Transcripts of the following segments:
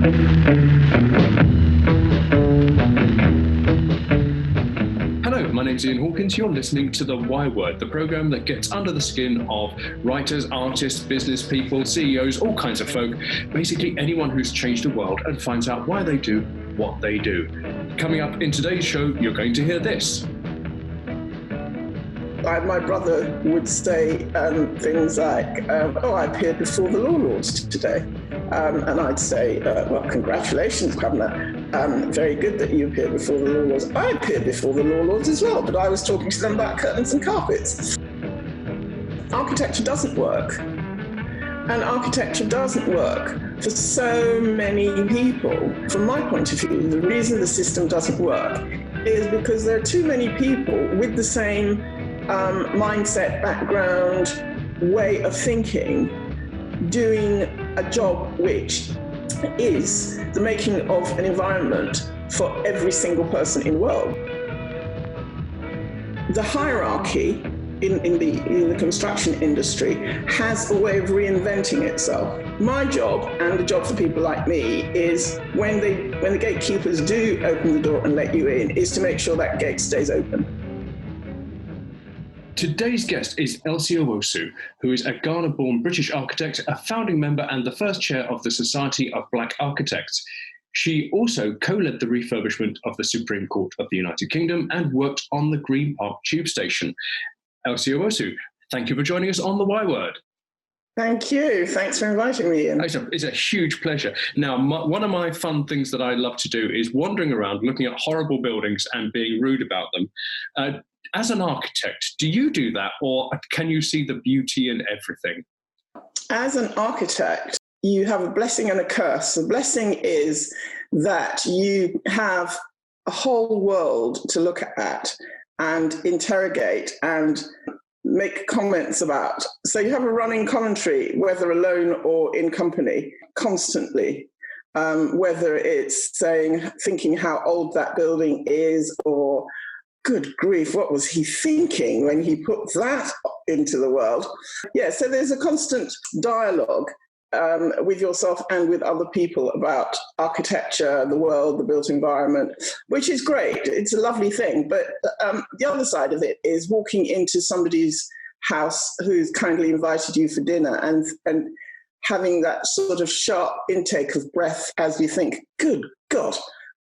Hello, my name's Ian Hawkins. You're listening to The Y Word, the programme that gets under the skin of writers, artists, business people, CEOs, all kinds of folk, basically anyone who's changed the world, and finds out why they do what they do. Coming up in today's show, you're going to hear this. My brother would say things like, I appeared before the law lords today. And I'd say, well, congratulations, Governor. Very good that you appeared before the law lords. I appeared before the law lords as well, but I was talking to them about curtains and carpets. Architecture doesn't work. And architecture doesn't work for so many people. From my point of view, the reason the system doesn't work is because there are too many people with the same mindset, background, way of thinking, doing a job which is the making of an environment for every single person in the world. The hierarchy in the construction industry has a way of reinventing itself. My job, and the job for people like me, is when the gatekeepers do open the door and let you in, is to make sure that gate stays open. Today's guest is Elsie Owusu, who is a Ghana-born British architect, a founding member and the first chair of the Society of Black Architects. She also co-led the refurbishment of the Supreme Court of the United Kingdom and worked on the Green Park Tube Station. Elsie Owusu, thank you for joining us on The Y Word. Thank you. Thanks for inviting me in. It's a huge pleasure. Now, one of my fun things that I love to do is wandering around, looking at horrible buildings and being rude about them. As an architect, do you do that, or can you see the beauty in everything? As an architect, you have a blessing and a curse. The blessing is that you have a whole world to look at and interrogate and make comments about. So you have a running commentary, whether alone or in company, constantly. Whether it's thinking how old that building is, or good grief, what was he thinking when he put that into the world? Yeah, so there's a constant dialogue with yourself and with other people about architecture, the world, the built environment, which is great. It's a lovely thing. But the other side of it is walking into somebody's house who's kindly invited you for dinner and having that sort of sharp intake of breath as you think, good God,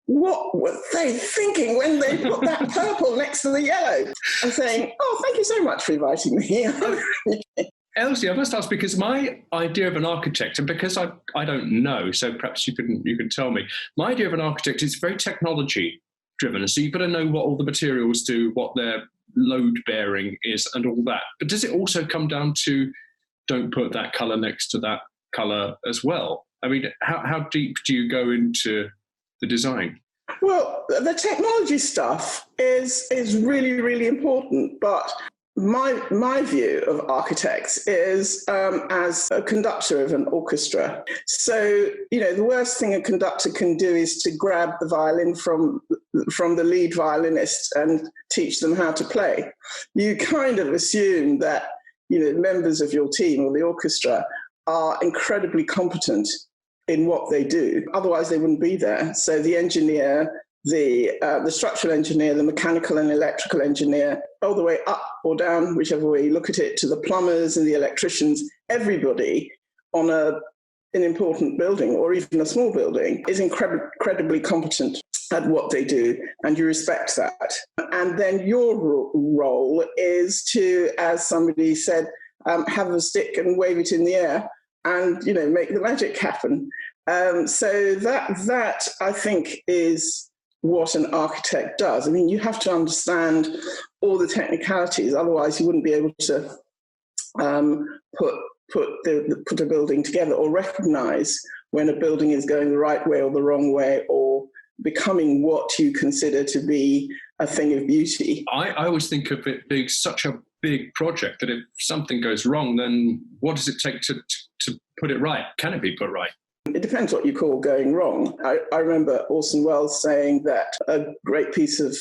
what were they thinking when they put that purple next to the yellow? And saying, oh, thank you so much for inviting me. Elsie, I must ask, because my idea of an architect, and because I don't know, so perhaps you can tell me, my idea of an architect is very technology driven. So you've got to know what all the materials do, what their load bearing is and all that. But does it also come down to don't put that colour next to that colour as well? I mean, how deep do you go into the design? Well, the technology stuff is really, really important, but my view of architects is as a conductor of an orchestra. So, the worst thing a conductor can do is to grab the violin from the lead violinist and teach them how to play. You kind of assume that, members of your team or the orchestra are incredibly competent in what they do. Otherwise, they wouldn't be there. So the engineer, the structural engineer, the mechanical and electrical engineer, all the way up or down, whichever way you look at it, to the plumbers and the electricians, everybody on an important building or even a small building is incredibly competent at what they do, and you respect that. And then your role is to, as somebody said, have a stick and wave it in the air and, make the magic happen. So that I think is what an architect does. I mean, you have to understand all the technicalities, otherwise you wouldn't be able to put a building together or recognize when a building is going the right way or the wrong way or becoming what you consider to be a thing of beauty. I always think of it being such a big project that if something goes wrong, then what does it take to put it right? Can it be put right? It depends what you call going wrong. I remember Orson Welles saying that a great piece of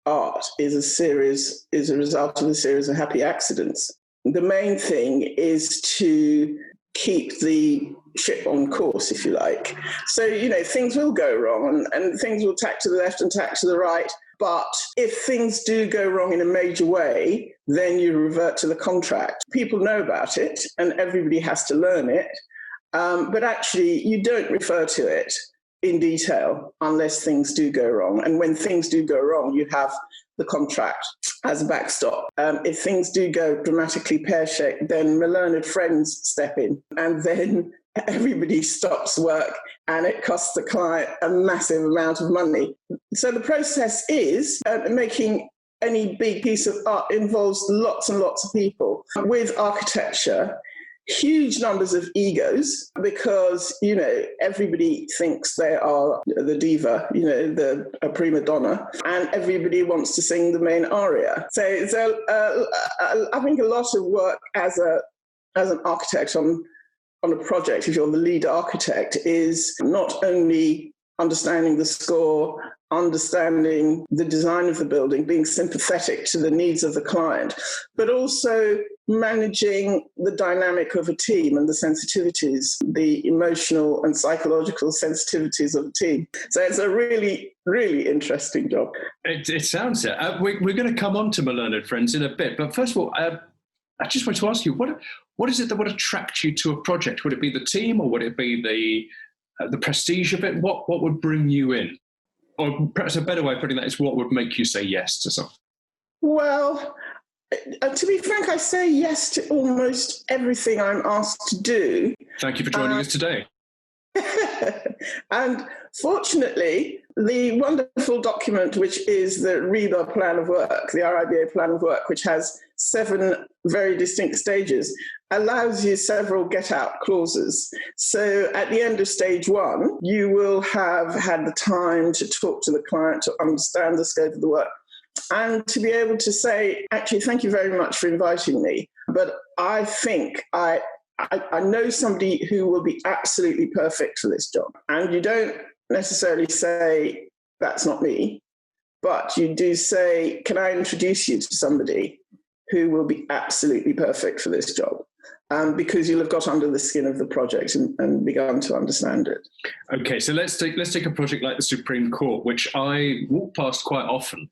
art is a result of a series of happy accidents. The main thing is to keep the ship on course, if you like. So, things will go wrong and things will tack to the left and tack to the right. But if things do go wrong in a major way, then you revert to the contract. People know about it and everybody has to learn it. But actually, you don't refer to it in detail unless things do go wrong. And when things do go wrong, you have the contract as a backstop. If things do go dramatically pear-shaped, then my learned friends step in, and then everybody stops work and it costs the client a massive amount of money. So the process is making any big piece of art involves lots and lots of people. With architecture, huge numbers of egos, because, everybody thinks they are the diva, a prima donna, and everybody wants to sing the main aria. So I think a lot of work as an architect on a project, if you're the lead architect, is not only understanding the score, understanding the design of the building, being sympathetic to the needs of the client, but also managing the dynamic of a team and the sensitivities, the emotional and psychological sensitivities of the team. So it's a really, really interesting job. It sounds it. We're going to come on to my learned friends in a bit, but first of all, I just want to ask you, what is it that would attract you to a project? Would it be the team, or would it be the prestige of it? What would bring you in? Or perhaps a better way of putting that is, what would make you say yes to something? Well, to be frank, I say yes to almost everything I'm asked to do. Thank you for joining us today. And fortunately, the wonderful document, which is the RIBA plan of work, the RIBA plan of work, which has 7 very distinct stages, allows you several get-out clauses. So at the end of stage 1, you will have had the time to talk to the client, to understand the scope of the work, and to be able to say, actually, thank you very much for inviting me, but I think I know somebody who will be absolutely perfect for this job. And you don't necessarily say, that's not me, but you do say, can I introduce you to somebody who will be absolutely perfect for this job? Because you'll have got under the skin of the project and begun to understand it. Okay, so let's take a project like the Supreme Court, which I walk past quite often,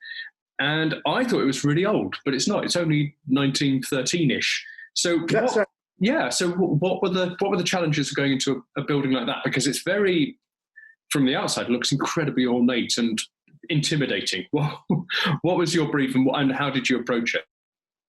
and I thought it was really old, but it's not. It's only 1913-ish. So that's right. Yeah. So what were the challenges of going into a building like that? Because it's very, from the outside, looks incredibly ornate and intimidating. What was your brief, and how did you approach it?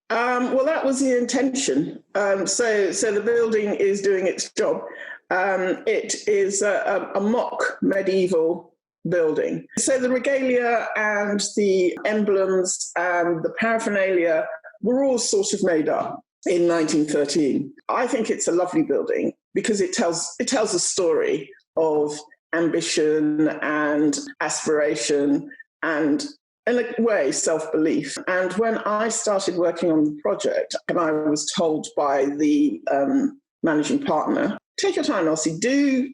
Well, that was the intention. So the building is doing its job. It is a mock medieval building. So the regalia and the emblems and the paraphernalia were all sort of made up in 1913. I think it's a lovely building because it tells a story of ambition and aspiration and, in a way, self-belief. And when I started working on the project, and I was told by the managing partner, take your time, Elsie, do,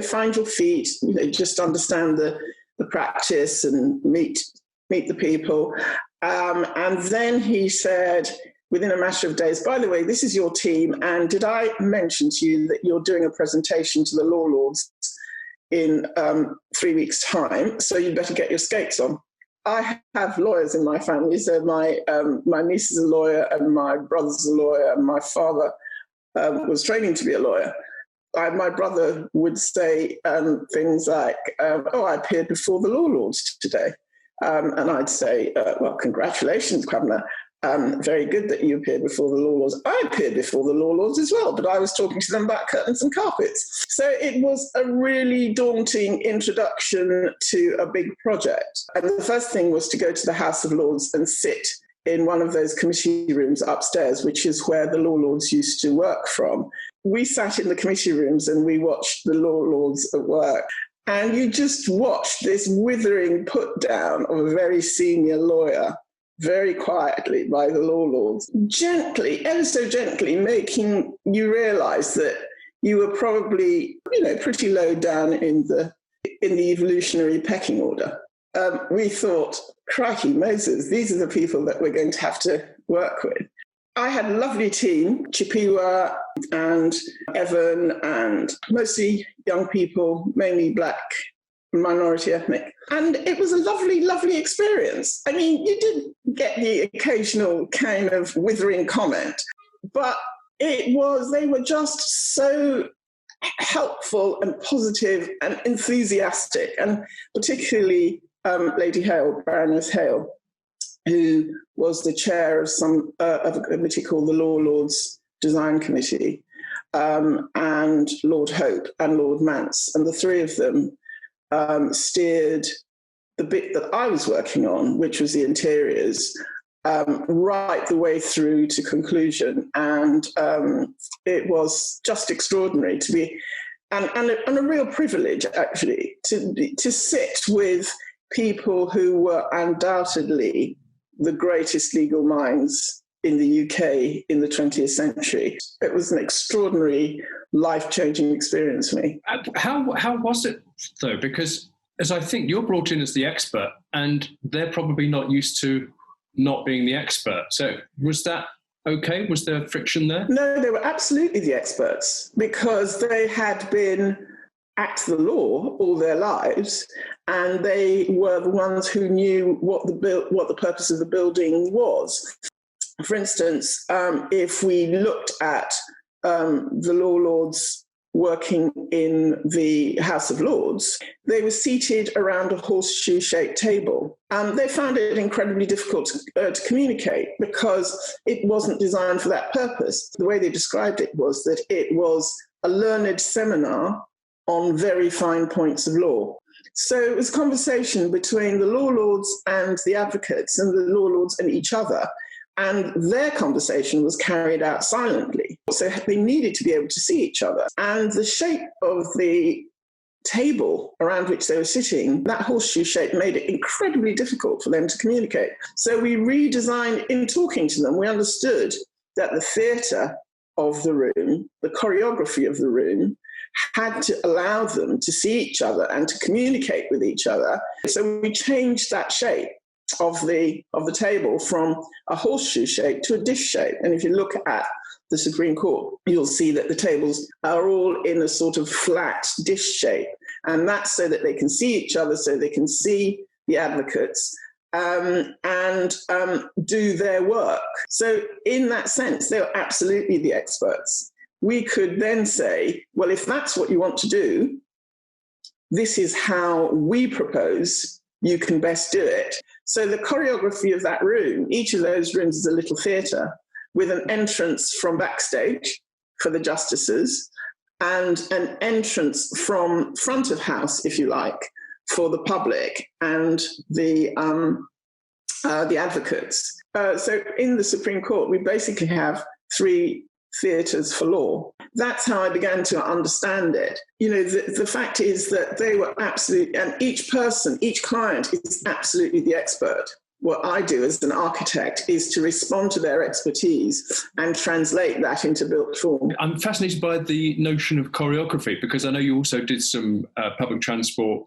find your feet, just understand the practice and meet the people. And then he said, within a matter of days, by the way, this is your team, and did I mention to you that you're doing a presentation to the law lords in 3 weeks' time, so you'd better get your skates on. I have lawyers in my family, so my niece is a lawyer, and my brother's a lawyer, and my father was training to be a lawyer. My brother would say things like, I appeared before the law lords today. And I'd say, well, congratulations, Cramner. Very good that you appeared before the law lords. I appeared before the law lords as well, but I was talking to them about curtains and carpets. So it was a really daunting introduction to a big project. And the first thing was to go to the House of Lords and sit in one of those committee rooms upstairs, which is where the law lords used to work from. We sat in the committee rooms and we watched the law lords at work. And you just watched this withering put down of a very senior lawyer, very quietly by the law lords, gently, ever so gently, making you realise that you were probably, pretty low down in the evolutionary pecking order. We thought, crikey Moses, these are the people that we're going to have to work with. I had a lovely team, Chipiwa and Evan, and mostly young people, mainly Black, minority ethnic. And it was a lovely, lovely experience. I mean, you did get the occasional kind of withering comment, but they were just so helpful and positive and enthusiastic, and particularly Lady Hale, Baroness Hale, who was the chair of a committee called the Law Lords Design Committee, and Lord Hope and Lord Mance. And the three of them steered the bit that I was working on, which was the interiors, right the way through to conclusion. And it was just extraordinary to be, and a real privilege, actually, to sit with people who were undoubtedly the greatest legal minds in the UK in the 20th century. It was an extraordinary, life-changing experience for me. How was it, though? Because as I think you're brought in as the expert, and they're probably not used to not being the expert. So was that okay? Was there friction there? No, they were absolutely the experts, because they had been at the law all their lives, and they were the ones who knew what the purpose of the building was. For instance, if we looked at the law lords working in the House of Lords, they were seated around a horseshoe-shaped table. They found it incredibly difficult to communicate because it wasn't designed for that purpose. The way they described it was that it was a learned seminar on very fine points of law. So it was a conversation between the law lords and the advocates, and the law lords and each other. And their conversation was carried out silently. So they needed to be able to see each other. And the shape of the table around which they were sitting, that horseshoe shape, made it incredibly difficult for them to communicate. So we redesigned, in talking to them, we understood that the theatre of the room, the choreography of the room, had to allow them to see each other and to communicate with each other. So we changed that shape of the table from a horseshoe shape to a dish shape. And if you look at the Supreme Court, you'll see that the tables are all in a sort of flat dish shape. And that's so that they can see each other, so they can see the advocates and do their work. So in that sense, they were absolutely the experts. We could then say, well, if that's what you want to do, this is how we propose you can best do it. So the choreography of that room, each of those rooms is a little theatre with an entrance from backstage for the justices and an entrance from front of house, if you like, for the public and the advocates. So in the Supreme Court, we basically have three theatres for law. That's how I began to understand it. You know, the fact is that they were absolutely, and each person, each client is absolutely the expert. What I do as an architect is to respond to their expertise and translate that into built form. I'm fascinated by the notion of choreography, because I know you also did some public transport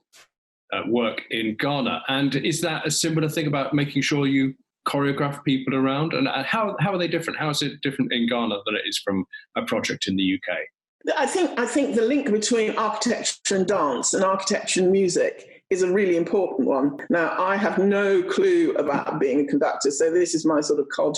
work in Ghana. And is that a similar thing about making sure you choreograph people around? And how are they different? How is it different in Ghana than it is from a project in the UK? I think the link between architecture and dance and architecture and music is a really important one. Now, I have no clue about being a conductor, so this is my sort of cod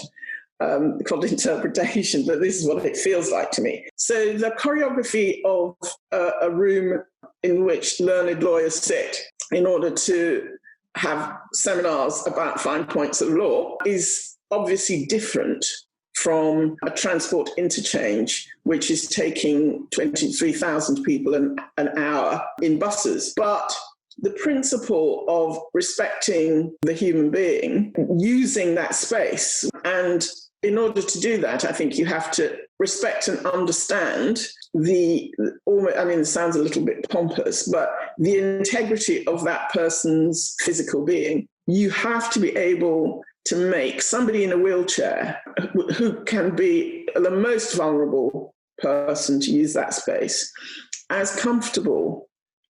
interpretation, but this is what it feels like to me. So the choreography of a room in which learned lawyers sit in order to have seminars about fine points of law is obviously different from a transport interchange, which is taking 23,000 people an hour in buses. But the principle of respecting the human being, using that space, and in order to do that, I think you have to respect and understand it sounds a little bit pompous, but the integrity of that person's physical being. You have to be able to make somebody in a wheelchair, who can be the most vulnerable person to use that space, as comfortable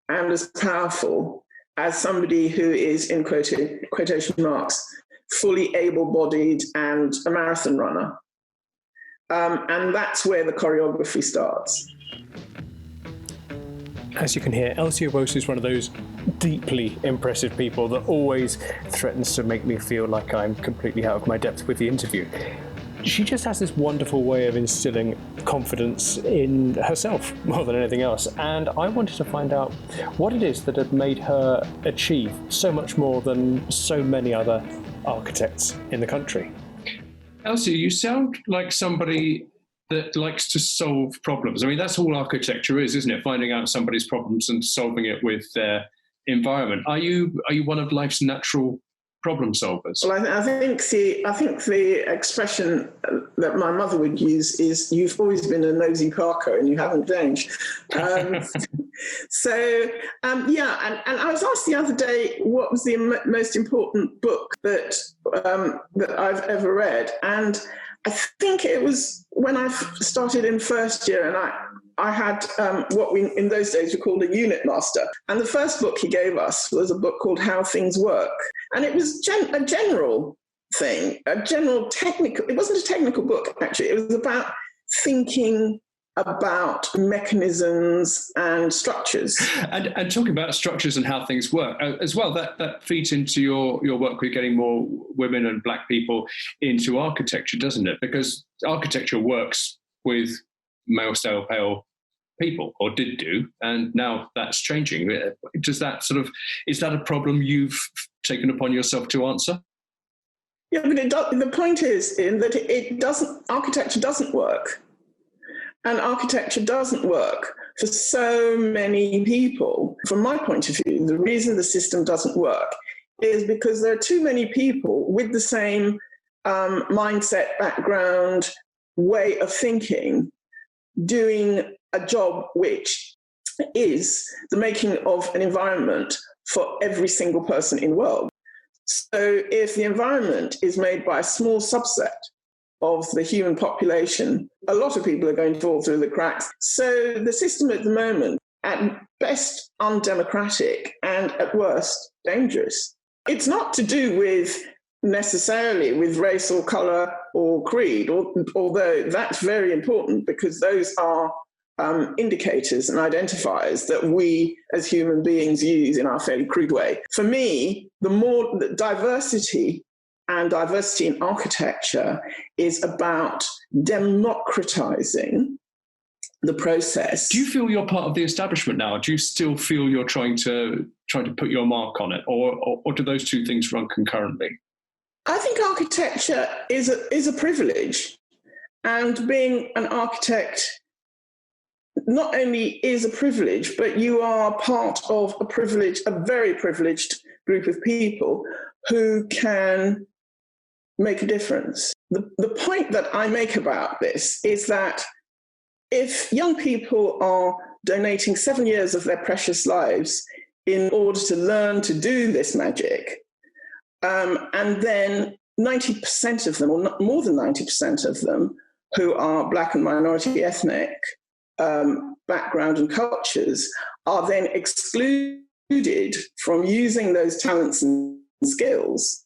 and as powerful as somebody who is, in quotation marks, fully able-bodied and a marathon runner. And that's where the choreography starts. As you can hear, Elsie Owusu is one of those deeply impressive people that always threatens to make me feel like I'm completely out of my depth with the interview. She just has this wonderful way of instilling confidence in herself more than anything else. And I wanted to find out what it is that had made her achieve so much more than so many other architects in the country. Elsie, you sound like somebody that likes to solve problems. I mean, that's all architecture is, isn't it? Finding out somebody's problems and solving it with their environment. Are you one of life's natural problem solvers? Well, I think the expression that my mother would use is, "You've always been a nosy Parker and you haven't changed." And I was asked the other day what was the most important book that I've ever read, and I think it was when I started in first year, and I had what we in those days were called a unit master. And the first book he gave us was a book called How Things Work. And it was a general thing, a general technical, it wasn't a technical book actually, it was about thinking about mechanisms and structures. And talking about structures and how things work as well, that feeds into your work with getting more women and black people into architecture, doesn't it? Because architecture works with male, pale people, or did do, and now that's changing. Is that a problem you've taken upon yourself to answer? Yeah, but the point is that architecture doesn't work. And architecture doesn't work for so many people. From my point of view, the reason the system doesn't work is because there are too many people with the same mindset, background, way of thinking, doing a job which is the making of an environment for every single person in the world. So if the environment is made by a small subset of the human population, a lot of people are going to fall through the cracks. So the system at the moment, at best undemocratic and at worst dangerous. It's not to do with necessarily with race or colour or creed, although that's very important because those are indicators and identifiers that we as human beings use in our fairly crude way. For me, the more diversity in architecture is about democratizing the process. Do you feel you're part of the establishment now? Do you still feel you're trying to put your mark on it, or do those two things run concurrently? I think architecture is a privilege, and being an architect not only is a privilege, but you are part of a very privileged group of people who can make a difference. The point that I make about this is that if young people are donating 7 years of their precious lives in order to learn to do this magic, and then 90% of them, or more than 90% of them, who are Black and minority ethnic background and cultures, are then excluded from using those talents and skills,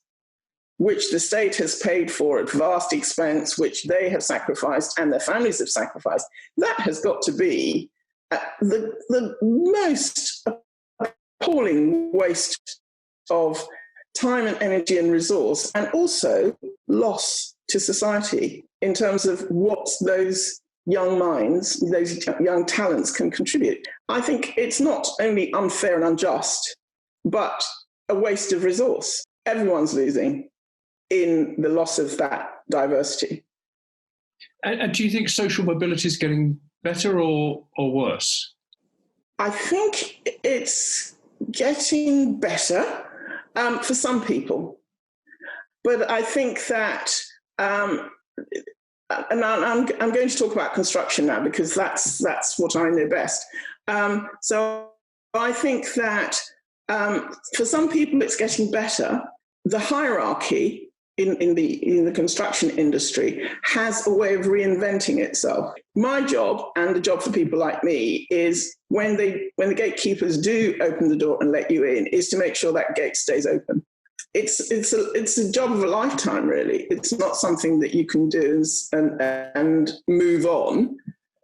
which the state has paid for at vast expense, which they have sacrificed and their families have sacrificed. That has got to be the most appalling waste of time and energy and resource, and also loss to society in terms of what those young minds, those young talents can contribute. I think it's not only unfair and unjust, but a waste of resource. Everyone's losing in the loss of that diversity. And do you think social mobility is getting better or worse? I think it's getting better for some people. But I think that, and I'm going to talk about construction now because that's what I know best. So I think that for some people it's getting better. The hierarchy in the construction industry has a way of reinventing itself. My job, and the job for people like me, is when the gatekeepers do open the door and let you in, is to make sure that gate stays open. it's a job of a lifetime, really. It's not something that you can do and move on.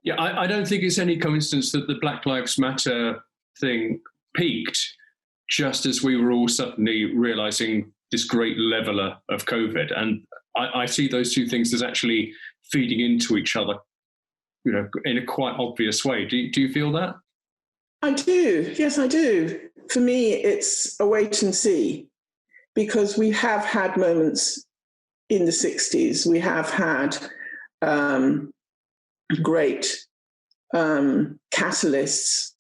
Yeah, I don't think it's any coincidence that the Black Lives Matter thing peaked just as we were all suddenly realizing this great leveler of COVID. And I see those two things as actually feeding into each other, in a quite obvious way. Do you feel that? I do. Yes, I do. For me, it's a wait and see, because we have had moments in the 60s. We have had great catalysts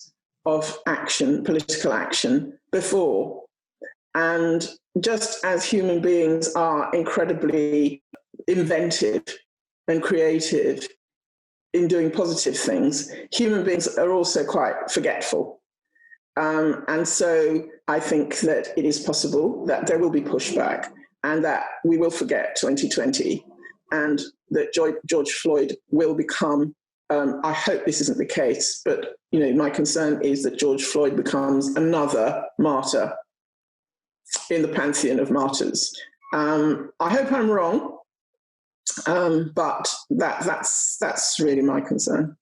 of action, political action, before. And just as human beings are incredibly inventive and creative in doing positive things, human beings are also quite forgetful. And so I think that it is possible that there will be pushback and that we will forget 2020 and that George Floyd will become, I hope this isn't the case, but my concern is that George Floyd becomes another martyr in the pantheon of martyrs. I hope I'm wrong, but that's really my concern.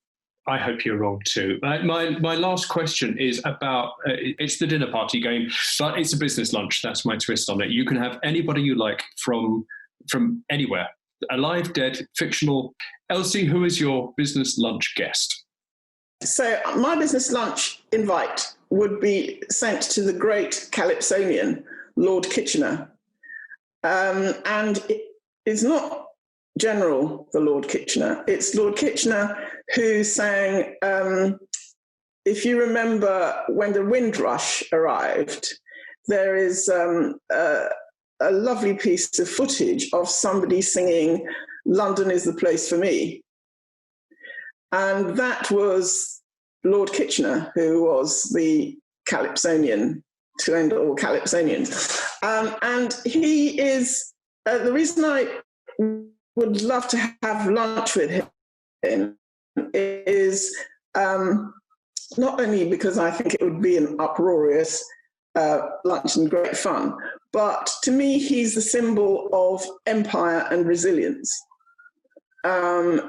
I hope you're wrong too. My last question is about, it's the dinner party game, but it's a business lunch. That's my twist on it. You can have anybody you like from anywhere, alive, dead, fictional. Elsie, who is your business lunch guest? So my business lunch invite would be sent to the great Calypsonian, Lord Kitchener. And it's not General the Lord Kitchener. It's Lord Kitchener who sang, if you remember when the Windrush arrived, there is a lovely piece of footage of somebody singing, "London is the place for me." And that was Lord Kitchener, who was the Calypsonian, to end all Calypsonians. And he is, the reason I would love to have lunch with him is not only because I think it would be an uproarious lunch and great fun, but to me, he's the symbol of empire and resilience, and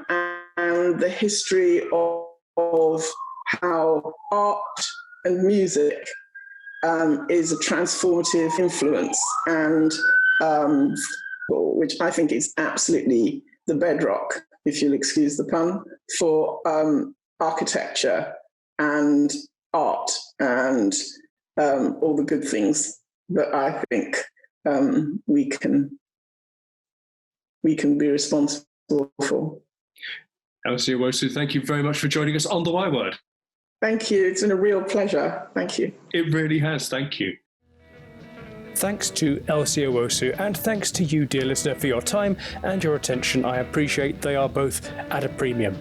the history of how art and music is a transformative influence, and which I think is absolutely the bedrock, if you'll excuse the pun, for architecture and art and all the good things that I think we can be responsible for. Elsie Owusu, thank you very much for joining us on The Y Word. Thank you. It's been a real pleasure. Thank you. It really has. Thank you. Thanks to Elsie Owusu, and thanks to you, dear listener, for your time and your attention. I appreciate they are both at a premium.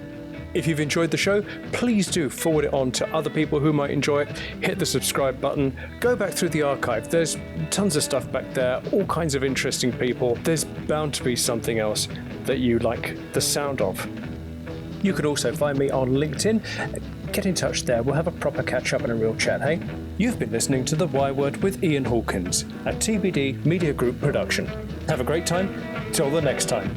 If you've enjoyed the show, please do forward it on to other people who might enjoy it. Hit the subscribe button. Go back through the archive. There's tons of stuff back there, all kinds of interesting people. There's bound to be something else that you like the sound of. You can also find me on LinkedIn. Get in touch there. We'll have a proper catch-up and a real chat, hey? You've been listening to The Y Word with Ian Hawkins, a TBD Media Group production. Have a great time. Till the next time.